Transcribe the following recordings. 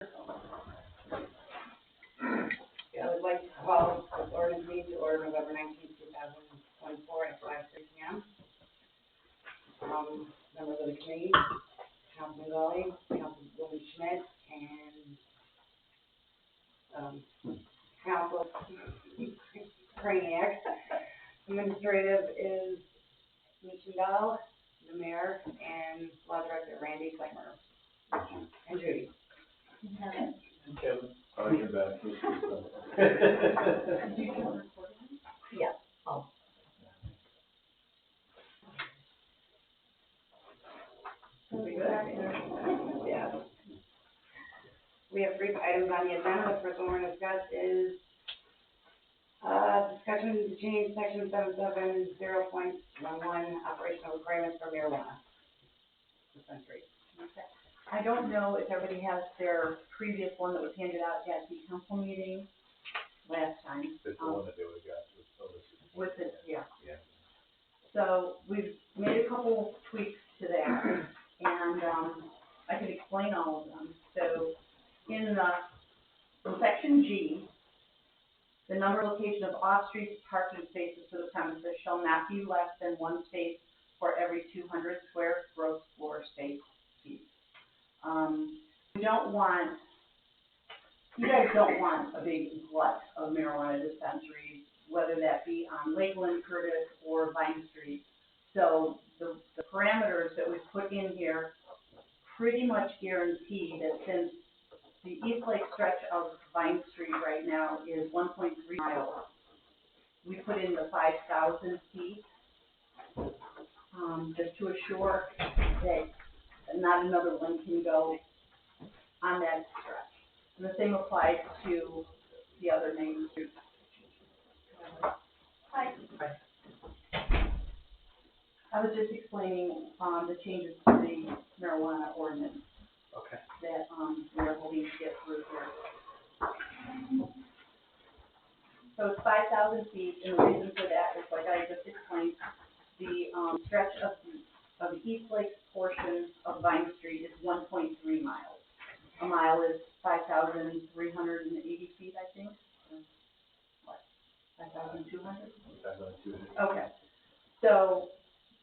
I would like to call this ordinance meeting to order November 19th, 2024 at 5:30 p.m. Members of the committee, Councilman Gully, Councilwoman Schmidt, and Council Craniac. Administrative is Michelle, the mayor, and law director Randy Claymer, and Judy. And Kevin, on your back. yeah. Oh. Yeah. We have 3 items on the agenda. The first one we're going to discuss is discussion to change section 770.11 operational requirements for marijuana dispensary. Okay. I don't know if everybody has their previous one that was handed out at the council meeting last time. It's the one that they would have got With it, yeah. Yeah. So we've made a couple tweaks to that, and I can explain all of them. So in section G, the number and location of off-street parking spaces for the premises shall not be less than 1 space for every 200 square gross floor space feet. We don't want, you guys don't want a big glut of marijuana dispensaries, whether that be on Lakeland, Curtis, or Vine Street. So the parameters that we've put in here pretty much guarantee that since the East Lake stretch of Vine Street right now is 1.3 miles, we put in the 5,000 feet just to assure that not another one can go on that stretch. And the same applies to the other main streets. Hi. I was just explaining the changes to the marijuana ordinance. Okay. That we're hoping to get through here. So it's 5,000 feet, and the reason for that is, like I just explained, the stretch of the East Lake portion of Vine Street is 1.3 miles. A mile is 5,380 feet, I think. What? 5,200? 5,200. Okay. So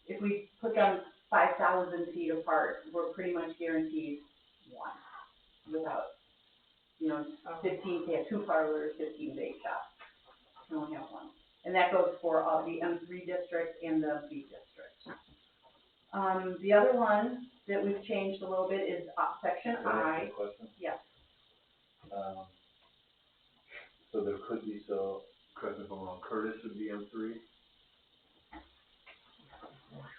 if we put them 5,000 feet apart, we're pretty much guaranteed one without, 15, they have 2 parlors, 15 vape shops. We only have 1. And that goes for the M3 district and the B district. The other one that we've changed a little bit is section I. Question? Yes. So there could be, correct me if I'm wrong, Curtis would be M3?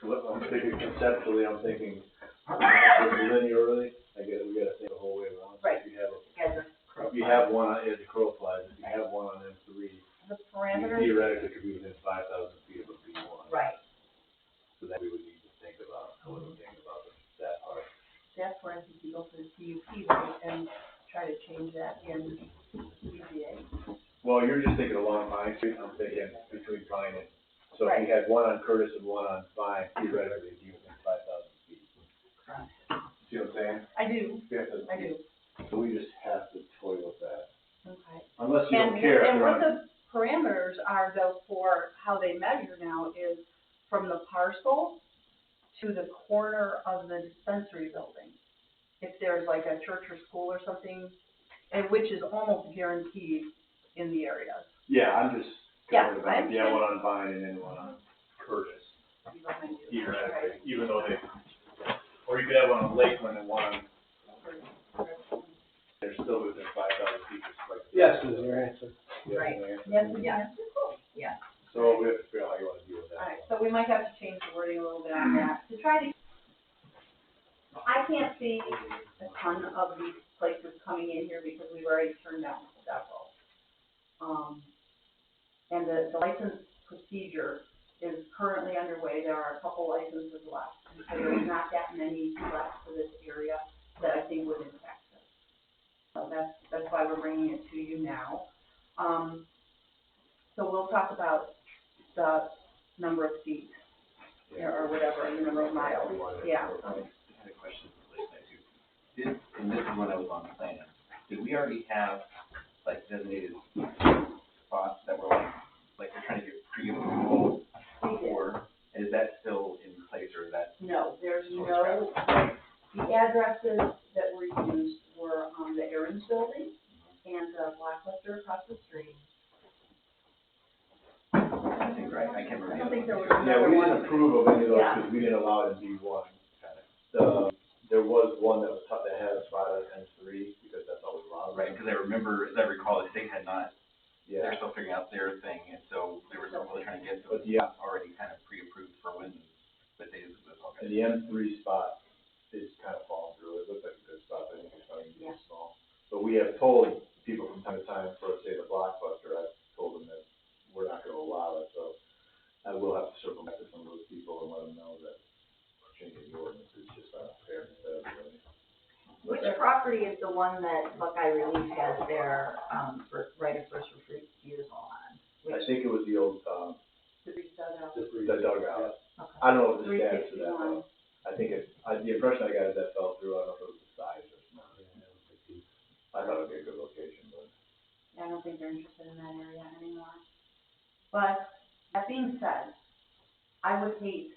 I'm thinking conceptually, I'm thinking linearly. We got to think the whole way around. Right. If you have one on, as the crow flies, if you have one on M3, The parameters. you theoretically could be within 5,000 feet of a B1. Right. So that we would need to think about. I wouldn't think about that part. That's where I think you go for the CUP rate and try to change that in CPA. Well, you're just thinking along Vine Street. I'm thinking between Vine and. So Right. if you had one on Curtis and one on Vine, theoretically, it'd be within 5,000 feet. Correct. See what I'm saying? I do. I do. So we just have to toy with that. Okay. Unless you don't care. And what the parameters are, though, for how they measure now is from the parcel to the corner of the dispensary building. If there's like a church or school or something, and which is almost guaranteed in the areas. Yeah, I'm just. Yeah, about, yeah, one on Vine and then one on Curtis. Right. Even though they, or you could have one on Lakeland and one on. They're still within 5,000 feet. Yes, is your answer. Right. Yes, yeah. Yeah. So we have to figure out how you want to deal with that. All right, so we might have to change the wording a little bit on that to try to. I can't see a ton of these places coming in here because we've already turned down several. And the license procedure is currently underway. There are a couple licenses left. So there's not that many left for this area that I think would impact us. So that's why we're bringing it to you now. So we'll talk about the number of feet or whatever, the number of miles. Yeah. I had a question in relation to, and this is when I was on the plan, already have, like, designated spots that were like they're trying to get pre-approval for, and is that still in place, or is that? No, there's no, the addresses that were used were, the Aaron's building and the Blockbuster across the street. I think, right, I can't remember. I don't think there was Yeah, another we one. didn't approve of any of those Yeah. because we didn't allow it in B one. Got it. There was one that was tough, that had a spot at N3 because that's all we allowed. Right, because I remember, as I recall, the state had not, Yeah, they're still figuring out their thing, and so they were still really trying to get to but it. yeah, Already kind of pre-approved for when the days of this all got. and the M3 spot is kind of falling through. It looks like a good spot, but I think it's probably too small. But we have told people from time to time, for say the Blockbuster, I've told them that we're not gonna allow it, so I will have to circle back to some of those people and let them know that changing the ordinance is just not fair to everybody. Which property is the one that Buckeye Relief has their, right of first refusal on? I think it was the old, The big dugout. the dugout. Okay. I don't know what the status of that 361. was. I think the impression I got is that fell through. I don't know if it was the size or something. I thought it'd be a good location, but. I don't think they're interested in that area anymore. But, that being said, I would hate,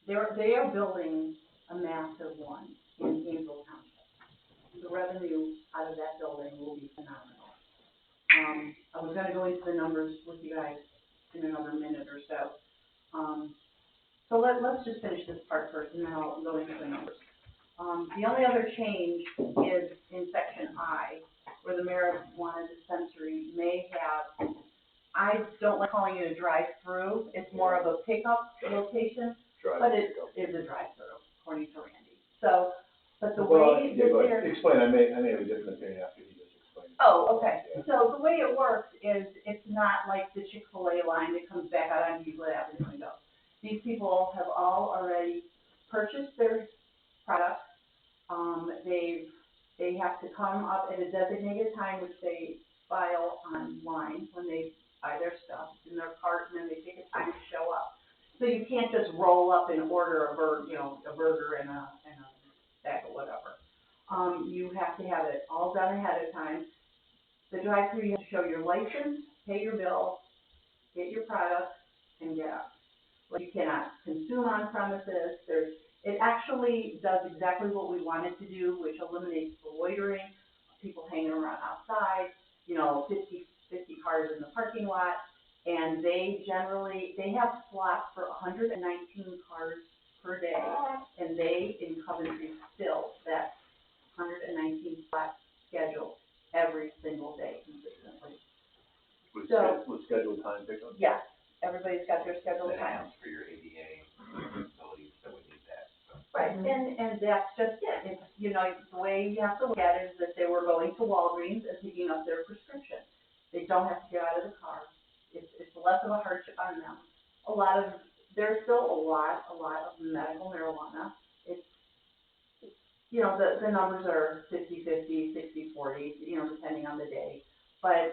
they are building a massive one in Gainesville Township. The revenue out of that building will be phenomenal. I was gonna go into the numbers with you guys in another minute or so. So let's just finish this part first, and then I'll go into the numbers. The only other change is in section I, where the marijuana dispensary may have, I don't like calling it a drive-through, it's more of a pickup location, but it is a drive-through, according to Randy. So, but the way that they're. Explain, I may have a different opinion after he just explained. Oh, okay. Yeah. So the way it works is, it's not like the Chick-fil-A line that comes back out on Euclid Avenue and goes. These people have all already purchased their products. They have to come up at a designated time, which they file online when they buy their stuff in their cart, and then they take a time to show up. So you can't just roll up and order a burger and a bag of whatever. You have to have it all done ahead of time. The drive-through, you have to show your license, pay your bill, get your product, and get out. But you cannot consume on premises. It actually does exactly what we want it to do, which eliminates the loitering, people hanging around outside, 50 cars in the parking lot. And they have slots for 119 cars per day, and they, in Coventry, still, that 119 slot schedule every single day consistently. With So- scheduled time pickup? Yes, everybody's got their scheduled That time. accounts for your ADA facilities that would need that, so. Right, and that's just it. It's, the way you have to look at it is that they were going to Walgreens and picking up their prescription. They don't have to get out of the car. It's less of a hardship on them. There's still a lot of medical marijuana. It's the numbers are 50-50, 60-40, depending on the day. But,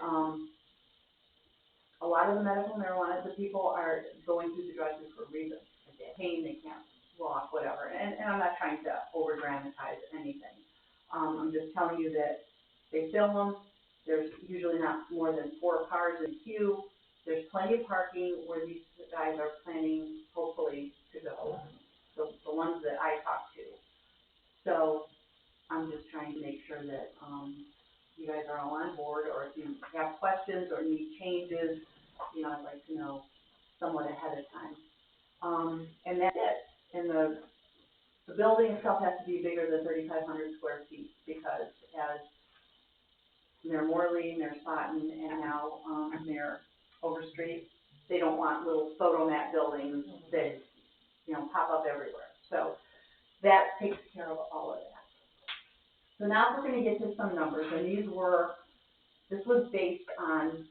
a lot of the medical marijuana, the people are going through the drive-through for a reason. If they have pain, they can't walk, whatever. And I'm not trying to over-dramatize anything. I'm just telling you that they fill them. There's usually not more than 4 cars in queue. There's plenty of parking where these guys are planning, hopefully, to go, the ones that I talked to. So I'm just trying to make sure that you guys are all on board, or if you have questions or need changes, I'd like to know somewhat ahead of time. And that's it. And the building itself has to be bigger than 3,500 square feet, because as Mayor Morley, Mayor Spotton, and now Mayor Overstreet, they don't want little photomat buildings that, pop up everywhere. So that takes care of all of that. So now we're gonna get to some numbers, and this was based on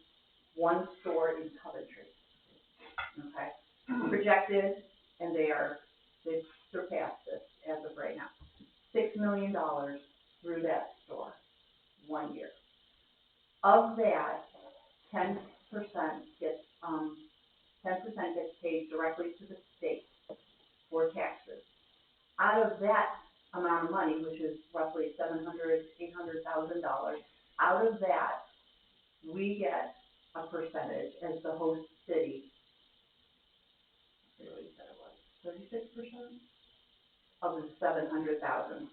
one store in Coventry, okay? Projected, and they've surpassed this as of right now. $6 million through that store, 1 year. Of that, 10% gets paid directly to the state for taxes. Out of that amount of money, which is roughly $700,000, $800,000, Out of that, we get a percentage as the host city. I forget what you said it was, 36% of the 700,000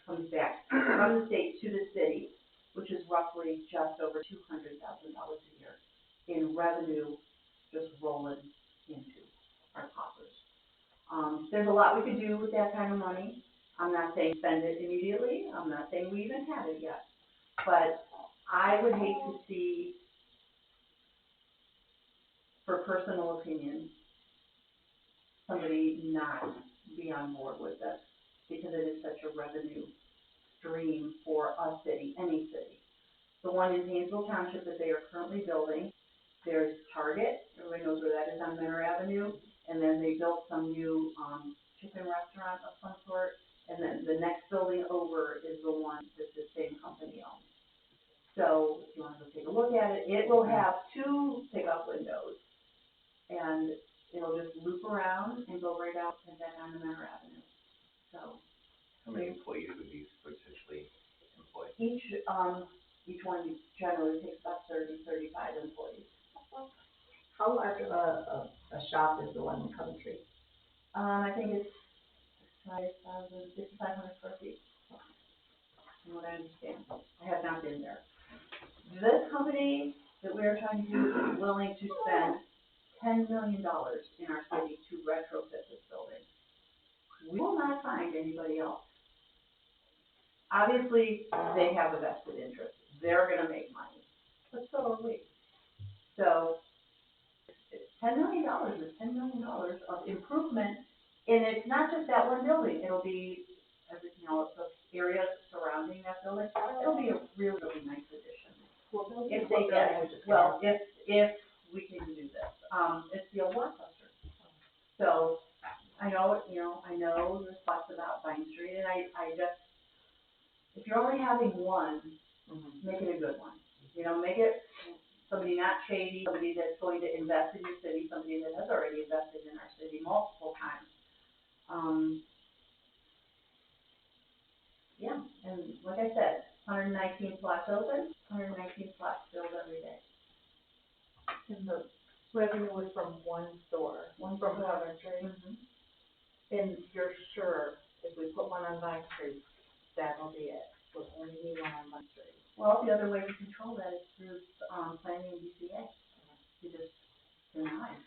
comes back from the state to the city, which is roughly just over $200,000 a year in revenue just rolling into our coffers. There's a lot we could do with that kind of money. I'm not saying spend it immediately. I'm not saying we even have it yet. But I would hate to see, for personal opinion, somebody not be on board with this, because it is such a revenue stream for a city, any city. The one in Haynesville Township that they are currently building, there's Target, everybody knows where that is on Menor Avenue, and then they built some new, chicken restaurant of some sort, and then the next building over is the one that the same company owns. So, if you wanna go take a look at it, it will have 2 pickup windows, and it'll just loop around and go right out and back onto Menor Avenue. So, How many employees would these potentially employ? each one generally takes about 35 employees. How large of a shop is the one in Coventry? I think it's 5,500 square feet, from what I understand. I have not been there. This company that we are trying to do is willing to spend $10 million in our city to retrofit this building. We will not find anybody else. Obviously, they have a vested interest. They're gonna make money, but so are we. So, $10 million is $10 million of improvement, and it's not just that one building. It'll be everything else, the areas surrounding that building. It'll be a really, really nice addition. If they get, well, if we can do this, it's the old Blockbuster. So, I know there's thoughts about Vine Street, and I just, if you're only having one, make it a good one. Make it somebody not shady, somebody that's going to invest in your city, somebody that has already invested in our city multiple times. Yeah, and like I said, 119 slots open, 119 slots filled every day. And the revenue was from one store, One from store. Coventry. And you're sure if we put one on Vine Street, that'll be it? We'll only need one on Vine Street. Well, the other way to control that is through, planning and BCA. You just deny.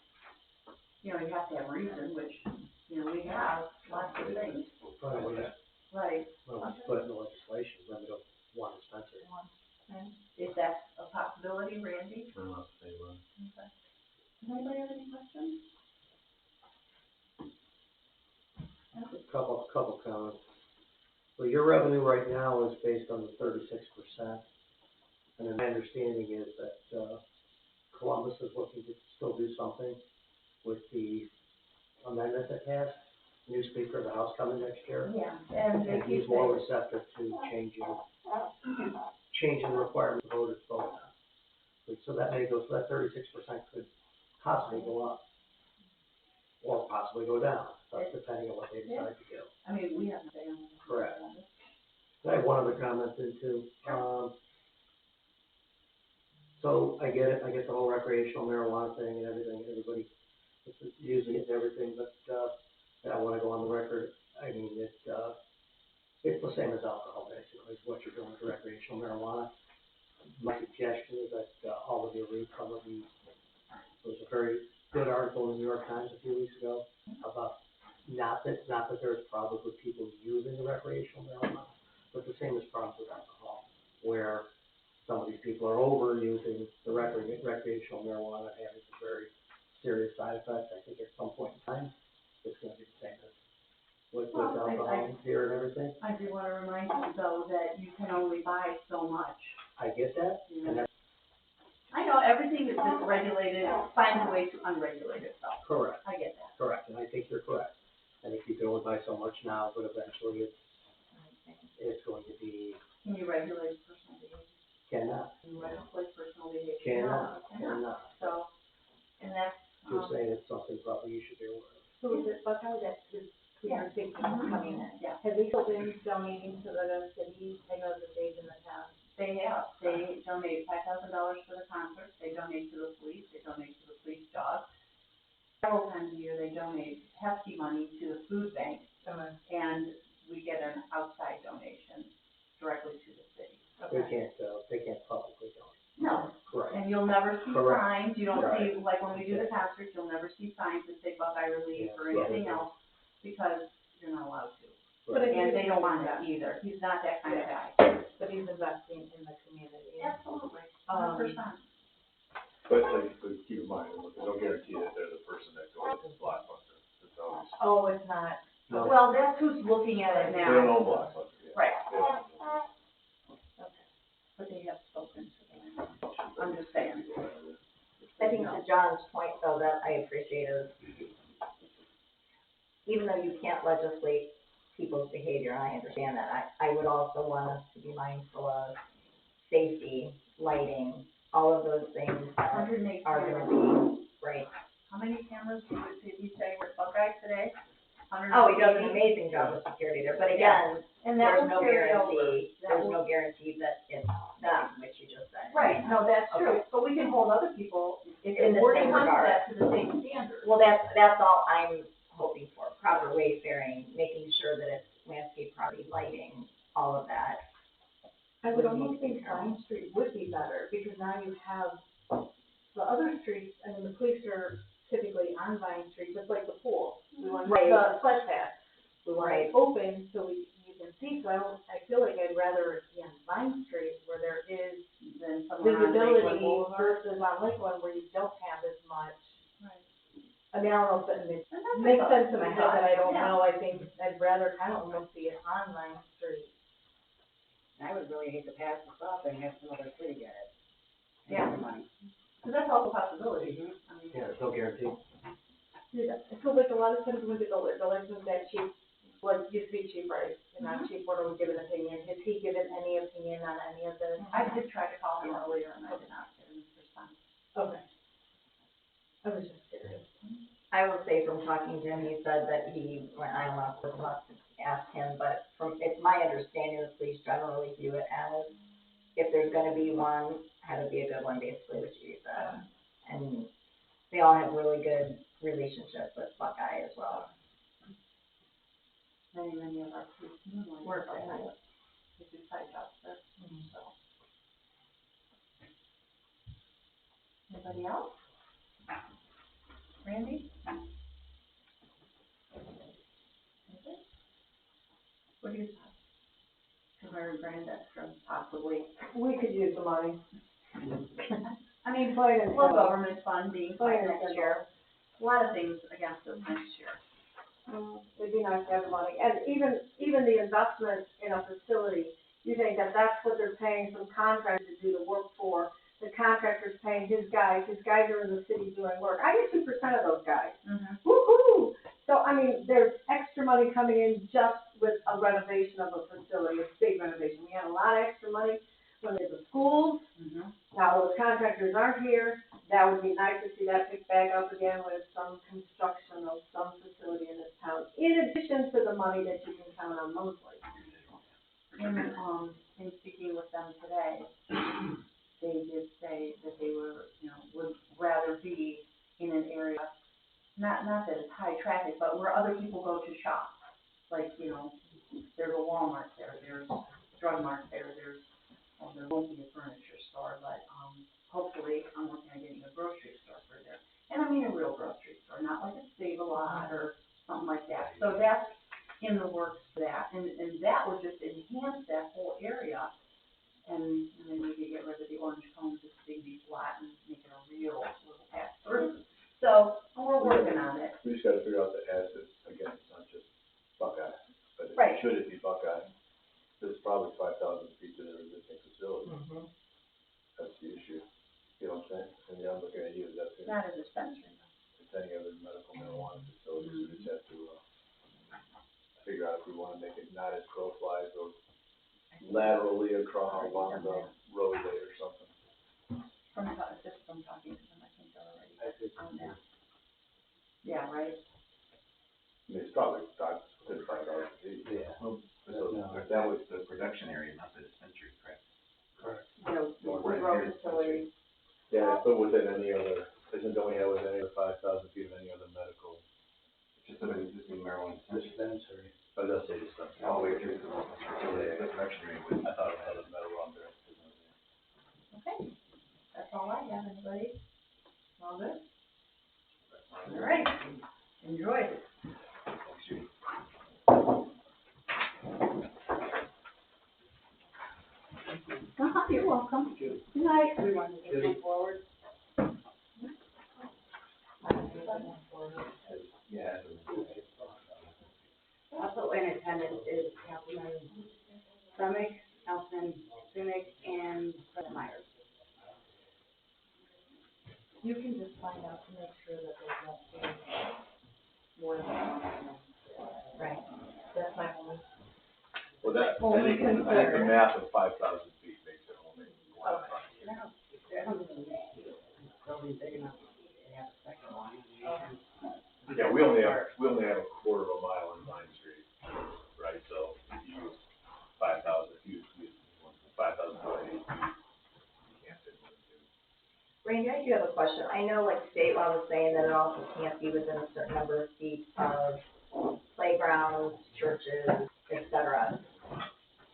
You have to have reason, which, we have lots of things. Probably, Right. well, let's put it in the legislation, limit of one dispensary. If that's a possibility, Randy? Unless they run. Okay. Does anybody have any questions? Couple comments. Well, your revenue right now is based on the 36%. And then my understanding is that, Columbus is looking to still do something with the amendment that passed, new Speaker of the House coming next year. Yeah, and And he's more receptive to changing the requirement of voters vote on. So that may go, so that 36% could possibly go up, or possibly go down, depending on what they decide to do. I mean, we have to say on this. Correct. I have one other comment then too. So I get it, I get the whole recreational marijuana thing and everything, everybody is using it and everything, but, I wanna go on the record. I mean, it's the same as alcohol basically, is what you're doing with recreational marijuana. My suggestion is that, all of you read some of the, there was a very good article in the New York Times a few weeks ago about not that there's problems with people using the recreational marijuana, but the same as problems with alcohol, where some of these people are overusing the recreational marijuana and having some very serious side effects. I think at some point in time, it's gonna be the same as with alcohol, beer and everything. I do wanna remind you though that you can only buy so much. I get that, and that's I know, everything is just regulated, finds a way to unregulate itself. correct. I get that. Correct, and I think you're correct. I think you can only buy so much now, but eventually it's going to be, Can you regulate personal behavior? cannot, Can you regulate personal behavior? cannot, No, you cannot. So, and that's, Just saying it's something probably you should be aware of. So is it Buckeye that is thinking of coming in? yeah, Have they still been donating to the city? I know that they've in the past. they have. They donate $5,000 for the concerts, they donate to the police, they donate to the police dogs. Several times a year, they donate hefty money to the food bank, and we get an outside donation directly to the city. They can't publicly donate. No, Right. and you'll never see Correct. signs, you don't see, Right. like when we do the concerts, you'll never see signs that say Buckeye Relief or anything else, because you're not allowed to. But if And he's- they don't want it either, he's not that kind of guy. But he's investing in the community. Absolutely, 100%. But like, keep in mind, there's no guarantee that they're the person that goes to Blockbuster. It's always, Oh, it's not. No. Well, that's who's looking at it they don't now. own Blockbuster yet. Right. They don't. But they have spoken to them. I'm just saying. I think to John's point though, that I appreciate is, even though you can't legislate people's behavior, and I understand that, I would also want us to be mindful of safety, lighting, all of those things that 108 are cameras. gonna be, right. How many cameras did he say were Buckeye today? Oh, he does an 180? amazing job of security there, but again, And that there's will no carry over. guarantee, That there's will- no guarantee that it's them, which you just said. Right, no, that's true, Okay. but we can hold other people, if In the the word same comes to regard. that, to the same standard. Well, that's all I'm hoping for, proper wayfaring, making sure that it's landscape property, lighting, all of that. I would almost think Vine Street would be better, because now you have the other streets, and then the police are typically on Vine Street, just like the pool. We want Right. the sledge path, we want Right. it open so you can see, so I feel like I'd rather it be on Vine Street where there is Then somewhere on Lakewood visibility Boulevard. versus on Lakewood where you don't have as much. Right. I mean, I don't know if that makes And that's makes a sense in my head, but I don't Yeah. know, I think I'd rather kind of almost see it on Vine Street. I would really hate to pass this up and have some other city get it. Yeah. Money. So that's also a possibility, I mean. Yeah, there's no guarantee. Dude, I feel like a lot of times when the dollars is that cheap, like, used to be cheap, right? And not cheap, what would give an opinion, has he given any opinion on any of this? I did try to call him earlier and I did not get his response. Okay. I was just curious. I will say from talking to him, he said that well, I don't know if it must ask him, but it's my understanding the police generally view it as, if there's gonna be one, have it be a good one, basically, which you said. And they all have really good relationships with Buckeye as well. Many of our police Work work there. They do side jobs there, so. Anybody else? Randy? Okay. What do you think? 200 grand extra, possibly. We could use the money. I mean, Plain and full simple. government funding, Plain and next simple. year. A lot of things against us next year. It'd be nice to have the money, and even the investment in a facility, you think that that's what they're paying some contractor to do the work for, the contractor's paying his guys are in the city doing work, I get 2% of those guys, woo-hoo! So, I mean, there's extra money coming in just with a renovation of a facility, a big renovation, we had a lot of extra money when there's the schools, now those contractors aren't here, that would be nice to see that pick back up again with some construction of some facility in this town, in addition to the money that you can count on monthly. In speaking with them today, they did say that they were, would rather be in an area, not that it's high traffic, but where other people go to shop. Like, there's a Walmart there, there's Drug Mart there won't be a furniture store, but, hopefully, I'm working on getting a grocery store for there. And I mean a real grocery store, not like a Save-A-Lot or something like that. So that's in the works for that, and that would just enhance that whole area. And then we could get rid of the orange cones, this big beach lot, and make it a real little pass through. So, we're working on it. We just gotta figure out the assets, again, it's not just Buckeye, but Right. should it be Buckeye, there's probably 5,000 feet to their existing facility. That's the issue, you know what I'm saying? And yeah, I'm looking at you, that's it. Not a dispensary, It's any other medical marijuana facilities, we just have to, figure out if we wanna make it not as crow flies or laterally across along the roadway or something. just from talking to them, I think they're already on that. Yeah, right? I mean, it's probably within $5 a feet. Yeah. Well, So that was the production area, not the dispensary, correct? Correct. auxiliary. Yeah, but within any other, don't we have within any other 5,000 feet of any other medical Just some existing marijuana dispensary? I was gonna say dispensary. all the way through to the facility, the direction you're in. I thought it had a metal on there. Okay, that's all I have, anybody? All good? All right, enjoy. You're welcome. Good night. We want to just move forward. Yeah. Also in attendance is Councilman Semick, Councilman Sunick, and President Myers. You can just find out to make sure that they don't be more than. Right, that's my only. Well, that, Only I think the concern. math of 5,000 feet makes it only. Building big enough, they have a second one. Yeah, we only have a quarter of a mile on Vine Street, right, so if you use 5,000, if you use 5,000 feet, you can't fit more than two. Randy, I do have a question. I know like state law was saying that it also can't be within a certain number of feet of playgrounds, churches, et cetera.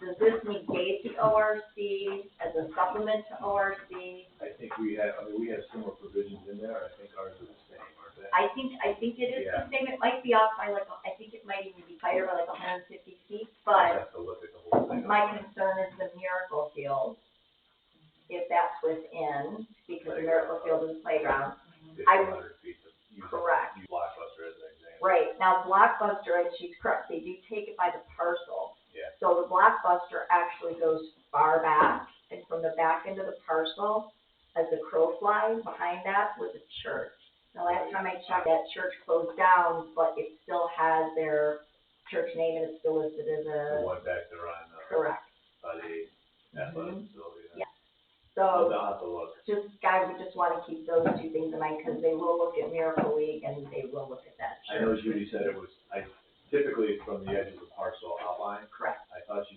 Does this negate the ORC as a supplement to ORC? I think we have similar provisions in there, I think ours are the same, aren't they? I think it is the same. It might be off by like, I think it might even be tighter by like 150 feet, I but have to look at the whole thing. my concern is the Miracle Field. If that's within, because the Miracle Field is a playground. 1,500 feet to use. Correct. Use Blockbuster as an example. Right, now Blockbuster, and she's correct, they do take it by the parcel. Yeah. So the Blockbuster actually goes far back, and from the back end of the parcel, as the crow flies, behind that was a church. The last time I checked, that church closed down, but it still has their church name, and it's still listed as The a, one back there on, correct. by the athletic facility. Yeah. I'll So, have to look. just, guys, we just wanna keep those two things in mind, because they will look at Miracle League, and they will look at that I know church. Judy said it was, typically it's from the edge of the parcel outline. Correct, I thought she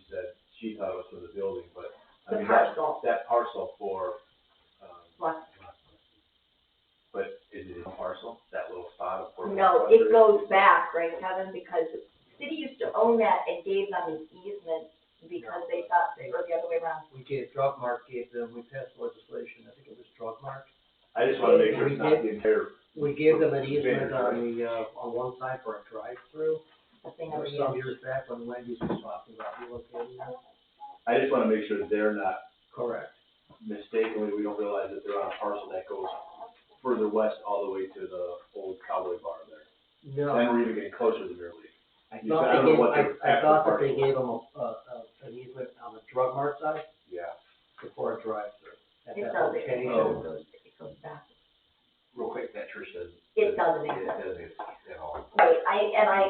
thought it was for the building, but, I the mean, parcel, that parcel for, Block- but is it a parcel, that little spot of where? no, it goes back, right, Kevin, because the city used to own that and gave them an easement because they thought they were the other way around. We gave them, we passed legislation, I think it was drug mart. I just wanna make sure it's not the entire, We gave them an easement on on one side for a drive-through, The thing or over some here. years back when Wendy's was talking about relocating that. I just wanna make sure they're not Correct. mistakenly, we don't realize that they're on a parcel that goes further west all the way to the old cowboy bar there. No, Then we're even getting closer to Mirror League. I You thought said- I don't know what they the gave, I thought that they actual gave them an easement on the drug mart side Yeah. before a drive-through. At It that does, it location. goes back. Real quick, that church doesn't. It doesn't It exist. doesn't exist at all. Right,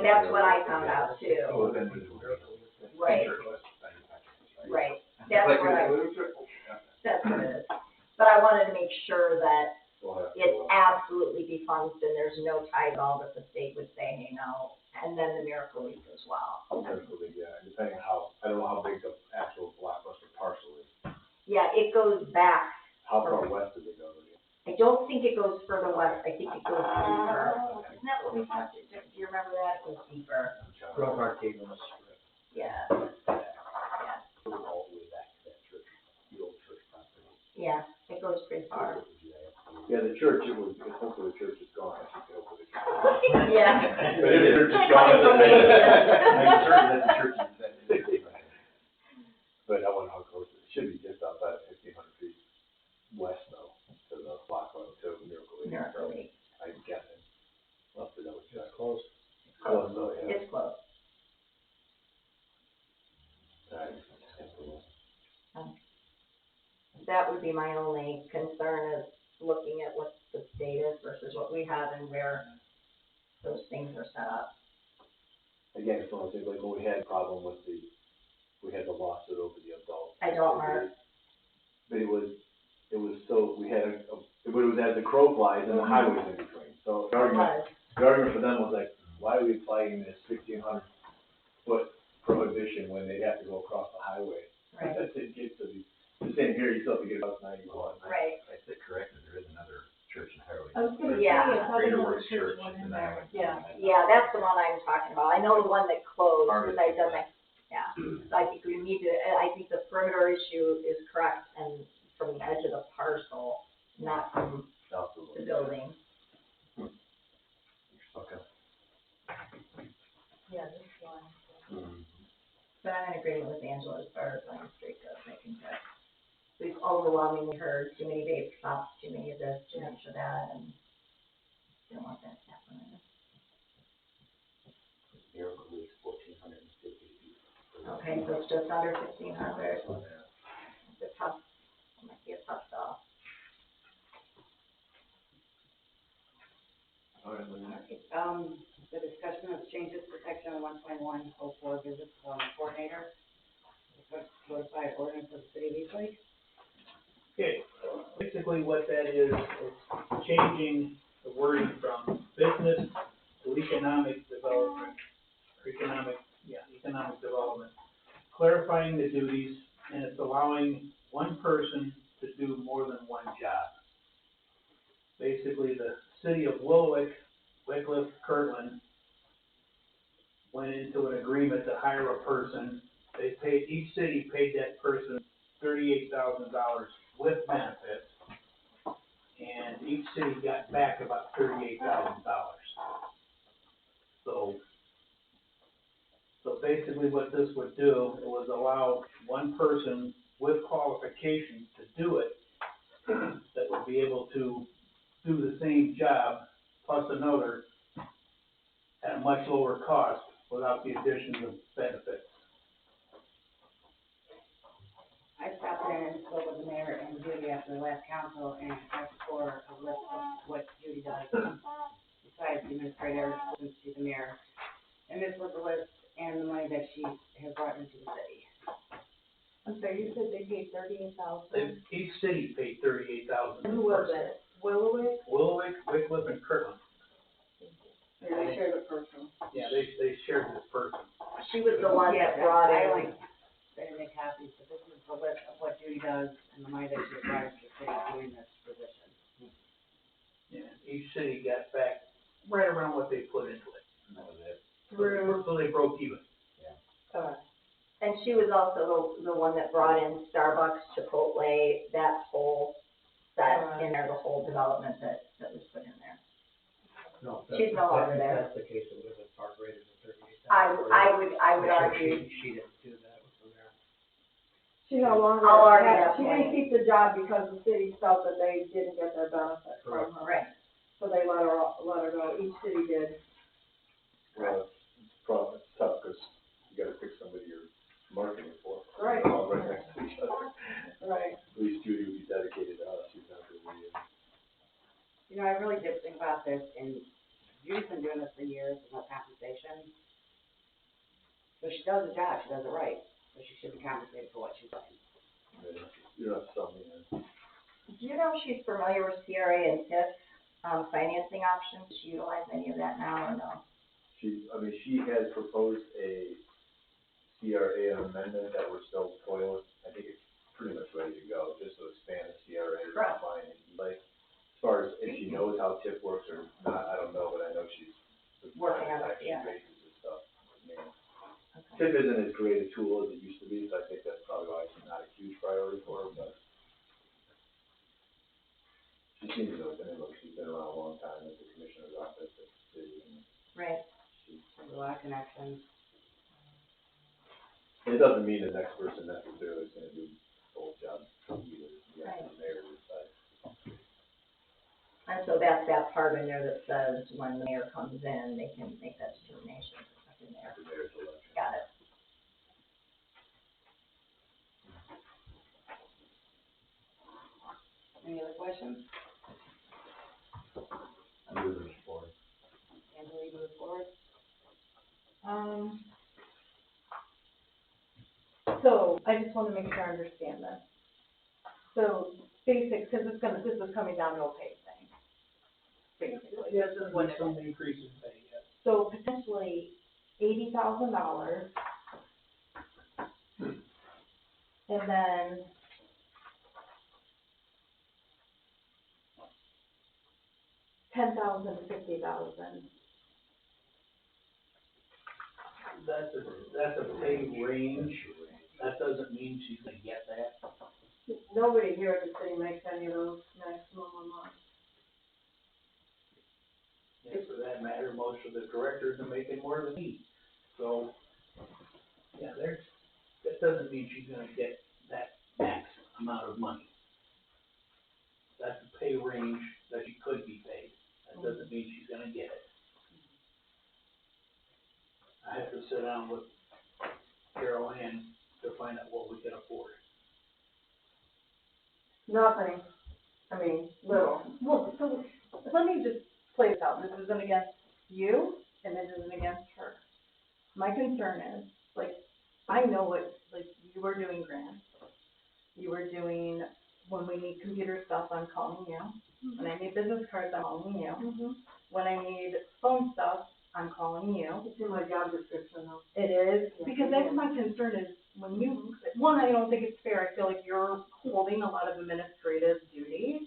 that's what I found out too, Well, then there's a Right. church was manufactured, right, that's Like, what I, yeah. that's what it is. But I wanted to make sure that We'll have to, it's absolutely defunct and there's no tie at all, that the state would say, hey, no, and then the Miracle League as well. Potentially, yeah, depending on how, I don't know how big the actual Blockbuster parcel is. Yeah, it goes back, How far west does it go? I don't think it goes further west, I think it goes deeper. Isn't that what we talked, do you remember that? It goes deeper, Drug mart gave them a strip. yeah, All the way back to that church, the old church property. yeah, it goes pretty far. Yeah, the church, hopefully the church is gone, I should go for the church. Yeah. But if the church is Coming from me, gone, I'm certain that the church is, but I wonder how close, it should be just outside of 1,500 feet west though, to the Blockbuster, to Miracle League. Miracle League. I'm guessing. Well, to double check. It's close. Close though, yeah. It's close. That would be my only concern, is looking at what the state is versus what we have and where those things are set up. Again, it's one of those things, like when we had a problem with we had the lawsuit over the adult. Adult mart. But it was so, it was as the crow flies and the highways in between. So the argument for them was like, why are we applying this 1,500-foot prohibition when they'd have to go across the highway? Right. To get to the The same here, you still have to get about 91. Right. I said corrected, there is another church in Harley. I was gonna say, Yeah. I thought Greater another Works church Church went in in there. Iowa. Yeah, that's the one I'm talking about. I know the one that closed, because I've done that, yeah. So I think we need to, I think the perimeter issue is correct, and from the edge of the parcel, not from South of the building. Okay. Yeah, this one. But I'm in agreement with Angela as far as Lion Street goes, I think that we've overwhelmingly heard too many vape shops, too many of this, too much of that, and don't want that to happen. Miracle is 1,450 feet. Okay, so it's just under 1,500. It's a tough, it might be a tough sell. All right, then. The discussion of changes to section 1.104 visits coordinator, codified ordinance of the city of Eastlake. Okay, basically what that is changing the wording from business to economic development, or economic development, clarifying the duties, and it's allowing one person to do more than one job. Basically, the city of Willowick, Wickliffe, Kirtland went into an agreement to hire a person. They paid, each city paid that person $38,000 with benefits, and each city got back about $38,000. So basically what this would do, it would allow one person with qualifications to do it, that would be able to do the same job, plus another, at a much lower cost, without the additions of benefits. I stopped in and spoke with the mayor and Judy after the last council and asked for a list of what Judy does besides the administrator, since she's the mayor. And this was the list and the money that she has brought into the city. I'm sorry, you said they paid $38,000. Each city paid $38,000. Who was it? Willowick? Willowick, Wickliffe, and Kirtland. Yeah, they shared a person. Yeah, they shared this person. She was the one that brought I in, didn't make copies, but this is the list of what Judy does and the money that she has brought into the city doing this position. Yeah, each city got back right around what they put into it. And that was it. So they broke even. and she was also the one that brought in Starbucks, Chipotle, that whole set in there, the whole development that was put in there. No, She's no longer if there. that's the case, it would have been far greater than I would argue, She didn't do that with the mayor. She no longer, I'll argue that she didn't point. keep the job because the city felt that they didn't get their benefit from her. right, So they let her go, each city did. Well, it's tough, because you gotta pick somebody you're marketing for. Right. They're all right next to each other. Right. At least Judy would be dedicated to us, she's not gonna be, You know, I really did think about this, and Judy's been doing this for years with no compensation. So she does the job, she does it right, so she should be compensated for what she's doing. you don't have to sell me in. do you know if she's familiar with CRA and TIF, financing options? Does she utilize any of that now or no? She has proposed a CRA amendment that we're still toiling with. I think it's pretty much ready to go, just to expand the CRA to Correct. define it. Like, as far as if she knows how TIF works or not, I don't know, but I know she's Working on it, she yeah. raises this stuff. Yeah. Okay. TIF isn't as great a tool as it used to be, so I think that's probably why it's not a huge priority for her, but she seems to know, she's been around a long time at the commissioner's office at the city, and Right, she's, There's a lot of connections. it doesn't mean the next person necessarily is gonna do the whole job either, Right. the mayor decides. and so that's that part in there that says when the mayor comes in, they can make that determination, in there, The mayor's election. got it. Any other questions? I'm moving forward. Angela, you move forward? So, I just wanna make sure I understand this. So, basic, cause this is coming down to a pay thing. Basically, this is what it Some is. increase in pay, yes. So potentially $80,000. And then 10,000 to 50,000. That's a pay range, that doesn't mean she's gonna get that. Nobody here at the city makes any of those maximum amounts. And for that matter, most of the directors are making more than me. So, yeah, that doesn't mean she's gonna get that max amount of money. That's the pay range that she could be paid. That doesn't mean she's gonna get it. I have to sit down with Carol Ann to find out what we can afford. Nothing, I mean, little. Well, so, let me just play this out, this isn't against you, and this isn't against her. My concern is, like, I know what, like, you were doing grants, you were doing, when we need computer stuff, I'm calling you. When I need business cards, I'm calling you. Mm-hmm. When I need phone stuff, I'm calling you. It's in my job description though. It is, because that's my concern is, when you, one, I don't think it's fair, I feel like you're holding a lot of administrative duties.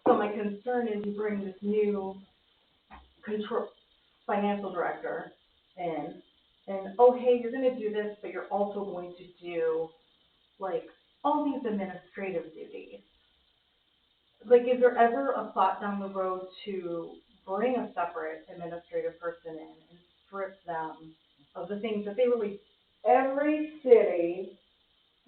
So my concern is you bring this new financial director in, and, oh, hey, you're gonna do this, but you're also going to do, like, all these administrative duties. Like, is there ever a thought down the road to bring a separate administrative person in and strip them of the things that they really, Every city,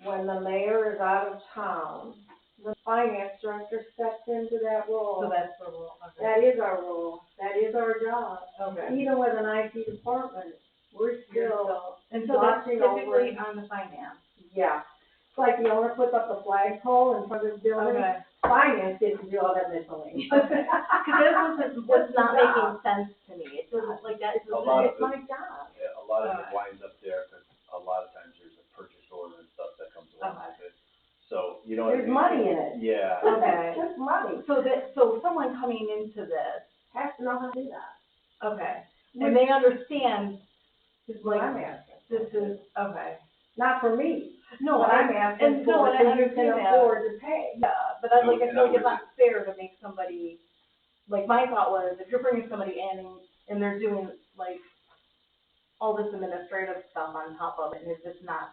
when the mayor is out of town, the finance director steps into that role. so that's the rule, okay. That is our role, that is our job. Okay. Even with an IT department, we're still, And so that's watching over- typically on the finance. yeah. It's like the owner puts up the flagpole in front of the building, Okay. finance gets to do all that miscellaneous. Okay. Because this was not making sense to me, it doesn't, like, that, A lot of It's my job. Yeah, a lot of it Alright. winds up there, because a lot of times there's a purchase order and stuff that comes along Okay. with it. So, you know what I There's mean? money in it. Yeah. Okay. It's just money, so someone coming into this, has to know how to do that. okay, and they understand, Is what I'm asking. this is, okay. Not for me, No, but I'm asking for and I who you can understand that. afford to pay. Yeah, but I, like, I So, in feel like other it's not fair to make somebody, like, my thought was, if you're bringing somebody in and they're doing, like, all this administrative stuff on top of it, and it's just not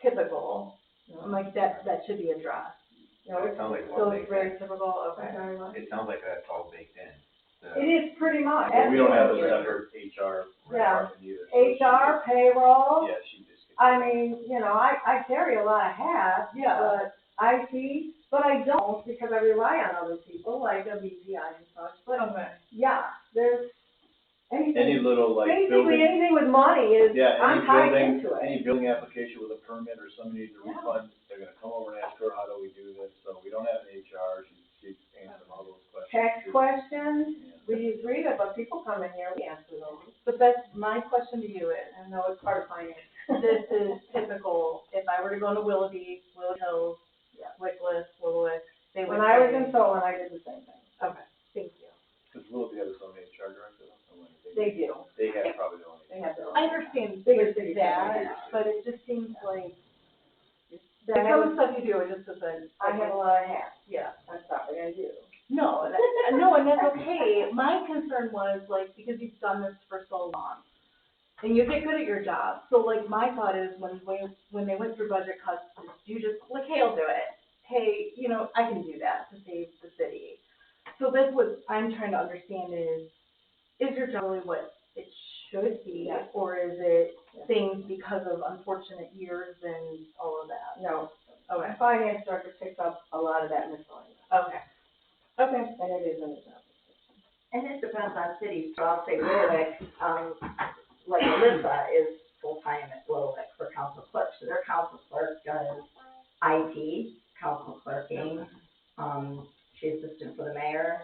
typical, I'm like, that should be addressed. No, It sounds like So one it's big very thing. typical, okay. Sorry, what? It sounds like that's all baked in. It is pretty much. But we don't have a Absolutely. separate HR Yeah. department either. so she HR, just- payroll, Yeah, she just gets. I mean, you know, I carry a lot of hats, Yeah. but IT, but I don't because I rely on other people like WPI and such, but Okay. yeah, there's Any anything, little like basically building, anything with money is, yeah, I'm any tied building, into it. any building application with a permit or somebody needs a Yeah. refund, they're gonna come over and ask her, how do we do this? So we don't have an HR, she's answering all those questions. Tax too. questions, Yeah. we use Rita, but people come in here, we answer those. But that's, my question to you is, I know it's part of finance. this is typical, if I were to go into Willoughby, Willow Hills, Yeah. Wickliffe, Willowick, they would When I was say- in Solon, I did the same thing. Okay, thank you. Cause Willoughby has its own HR director, or when They do, they have probably their own. they have their own. I understand Bigger cities have that, that. but it just seems like, That some of the stuff you do, it just doesn't. I have a lot of hats, Yeah, I'm sorry, I do. no, and that's okay, my concern was like, because you've done this for so long, and you get good at your job, so like, my thought is, when they went through budget cuts, you just, like, hey, I'll do it. Hey, you know, I can do that to save the city. So that's what I'm trying to understand is your job really what it should be, Yeah. or is it Yeah. things because of unfortunate years and all of that? No, Okay, the finance director picks up a lot of that miscellaneous, okay, okay. and it is in the job description. And it depends on cities, so I'll say Willowick, like Alyssa is full-time at Willowick for council clerk, so their council clerk does IT, council clerking, she's assistant for the mayor.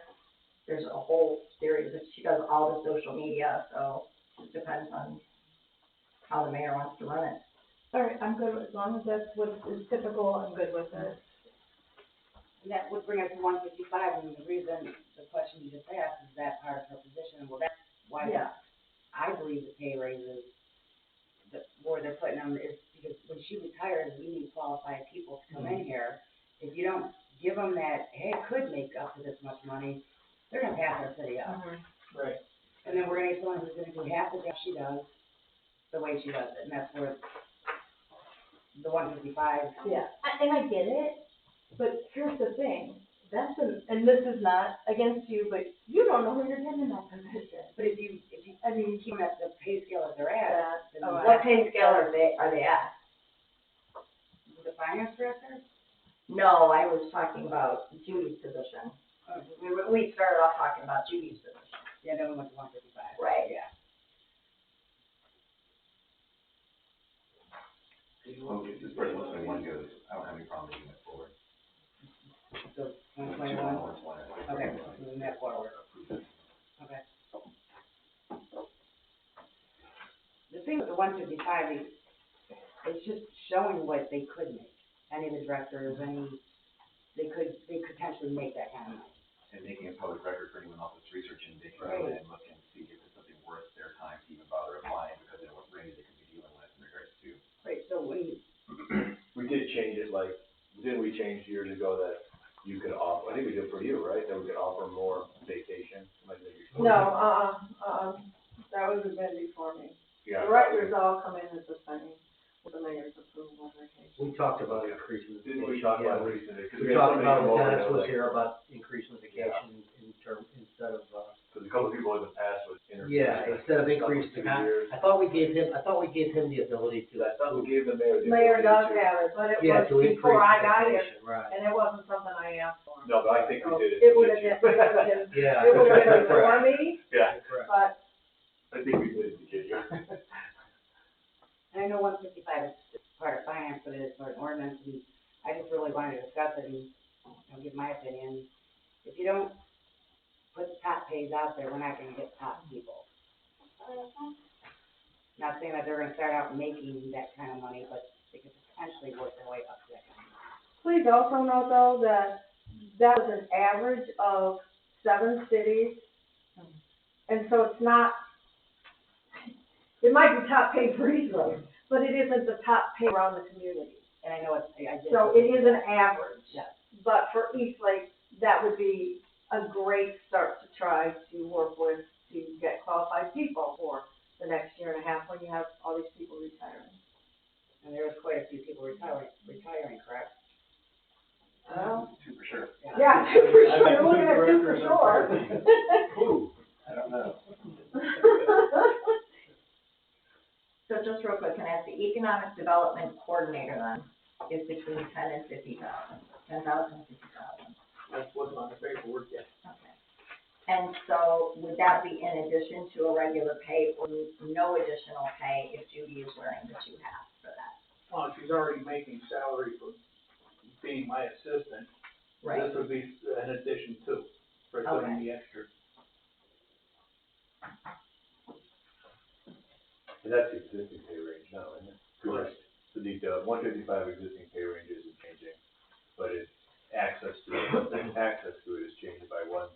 There's a whole series, she does all the social media, so it depends on how the mayor wants to run it. All right, I'm good, as long as that's what is typical, I'm good with it. And that would bring us to 155, and the reason, the question you just asked, is that part of her position? Well, that's why Yeah. I believe the pay raises, where they're putting them, is because when she retires, we need qualified people to come in here. If you don't give them that, hey, it could make up to this much money, they're gonna pass our city up. Right. And then we're gonna get someone who's gonna do half the job she does, the way she does it, and that's where the 155. Yeah, and I get it, but here's the thing, and this is not against you, but you don't know who you're getting in that position. But if you, I mean, keep them at the pay scale that they're at, then oh, What pay scale are they at? the finance director, No, I was talking about Judy's position. We started off talking about Judy's position. yeah, then we went to 155. Right. Yeah. Well, if this person looks like one goes, I don't have any problem moving it forward. So, 121, 121, okay, moving that forward. Okay. The thing with the 155, it's just showing what they could make. Any of the directors, they could potentially make that kind of money. And making a public record for anyone else that's researching, they can Right. go in and look and see if it's something worth their time to even bother applying, because they know what range they could be dealing with in regards to. Right, so when you, We did change it, like, didn't we change years ago that you could offer, I think we did for you, right, that we could offer more vacation? no, that was a bit before me. Yeah. Directors all come in at the same, with the mayor's approval of vacation. We talked about increasing the Didn't vacation. we talk yeah. about increasing it? 'Cause We we had talked somebody about, come when over Dennis and was like- here, about increasing the vacation in term, instead of, Cause a couple of people in the past was interviewed. yeah, instead of increasing, I thought we gave him the ability to. I thought we gave the mayor the Mayor ability does to- have it, but it Yeah, was to increase before I the got here, vacation, right. and it wasn't something I asked for. No, but I think we So did it. It would have been, Yeah. it would have been Correct. for me, Yeah, Correct. but I think we did it to get you. and I know 155 is part of finance, but it is part of ordinance, and I just really wanted to discuss it and, give my opinion. If you don't put the top pays out there, we're not gonna get top people. Not saying that they're gonna start out making that kind of money, but they could potentially work their way up to that kind of money. please also note though that that was an average of 7 cities. And so it's not, it might be top pay for Eastlake, but it isn't the top pay around the community. And I know it's, I did. So it is an average. Yes. But for Eastlake, that would be a great start to try to work with to get qualified people for the next year and a half when you have all these people retiring. And there was quite a few people retiring, correct? Well, 2 for sure. yeah, 2 for sure, you're looking at 2 for sure. Ooh. I don't know. So just real quick, can I ask, the economic development coordinator then is between 10 and 50,000, 10,000 and 50,000? That's what's on the paperwork, yeah. Okay. And so would that be in addition to a regular pay or no additional pay if Judy is wearing the 2 hats for that? Well, she's already making salary for being my assistant. This would be an addition too, for doing the extra. And that's the existing pay range now, isn't it? Correct. So the 155 existing pay range isn't changing, but it's access to it is changing by 121.04,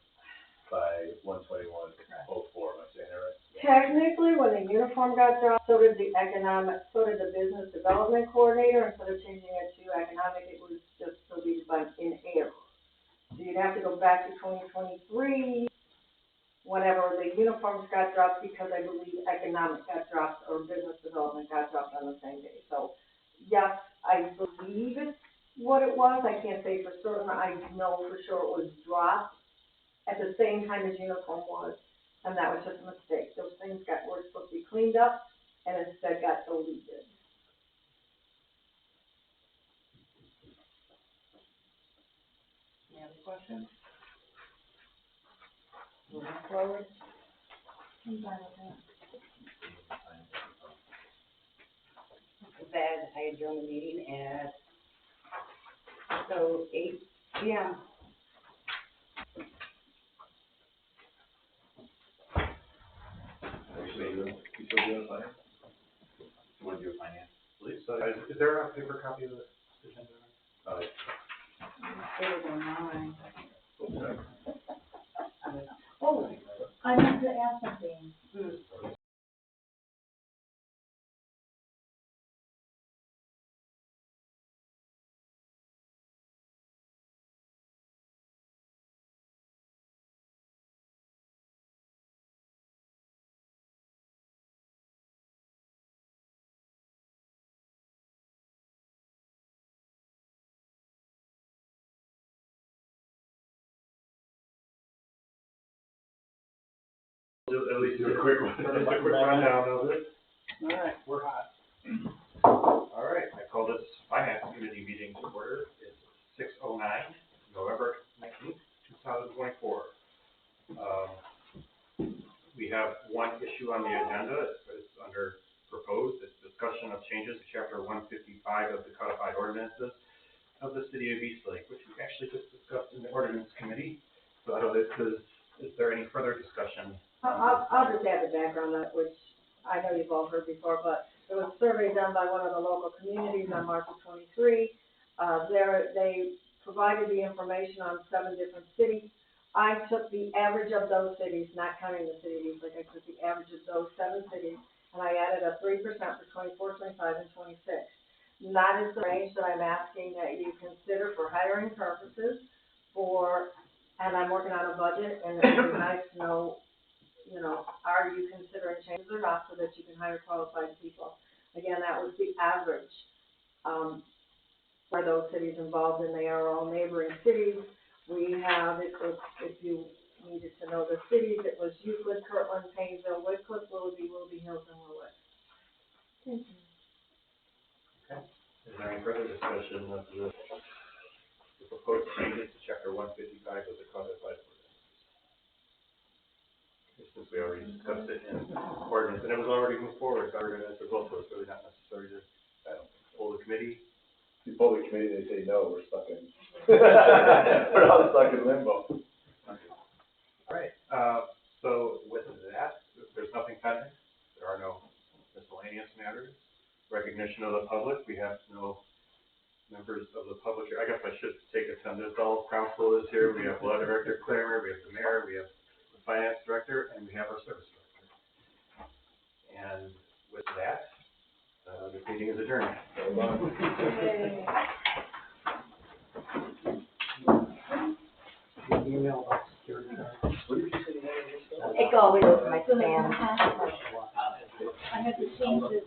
am I saying that right? Technically, when the uniform got dropped, so did the business development coordinator, instead of changing it to economic, it was just deleted by in error. So you'd have to go back to 2023, whenever the uniforms got dropped, because I believe economic got dropped, or business development got dropped on the same day. So, yes, I believe it's what it was, I can't say for certain, I know for sure it was dropped at the same time as uniform was. And that was just a mistake. Those things were supposed to be cleaned up and instead got deleted. Any other questions? Moving forward. With that, I adjourn the meeting at, 8 p.m. You still doing finance? You want to do a finance? Please, is there a paper copy of this agenda? It is online. Okay. Oh, I meant to ask something. At least do a quick one, just a quick rundown of it. All right, we're hot. All right, I call this finance committee meeting to order. It's 6:09, November 19th, 2024. We have one issue on the agenda. It's under proposed. It's discussion of changes to chapter 155 of the codified ordinances of the city of Eastlake, which we actually just discussed in the ordinance committee. So out of this, is there any further discussion? I'll just add the background on it, which I know you've all heard before, but there was a survey done by one of the local communities on March of 23. They provided the information on 7 different cities. I took the average of those cities, not counting the city of Eastlake, I took the average of those 7 cities, and I added a 3% for 24, 25, and 26. And that is the range that I'm asking that you consider for hiring purposes and I'm working on a budget, and it would be nice to know, are you considering changes or not so that you can hire qualified people? Again, that was the average, for those cities involved, and they are all neighboring cities. We have, if you needed to know the cities, it was Euclid, Kirtland, Painesville, Whitcliffe, Willoughby, Willoughby Hills, and Willett. Okay. Is there any further discussion of the proposed changes to chapter 155 of the codified ordinances? Since we already discussed it in ordinance, and it was already moved forward by ordinance as well, so it's really not necessary to hold the committee. If you pull the committee, they say no, we're stuck in, we're all stuck in limbo. All right, so with that, if there's nothing pending, there are no miscellaneous matters. Recognition of the public, we have no members of the public here. I guess I should take attendance. All council is here. We have law director Clamer, we have the mayor, we have the finance director, and we have our service director. And with that, the meeting is adjourned. Email about security. It always goes to my spam. I had to change this,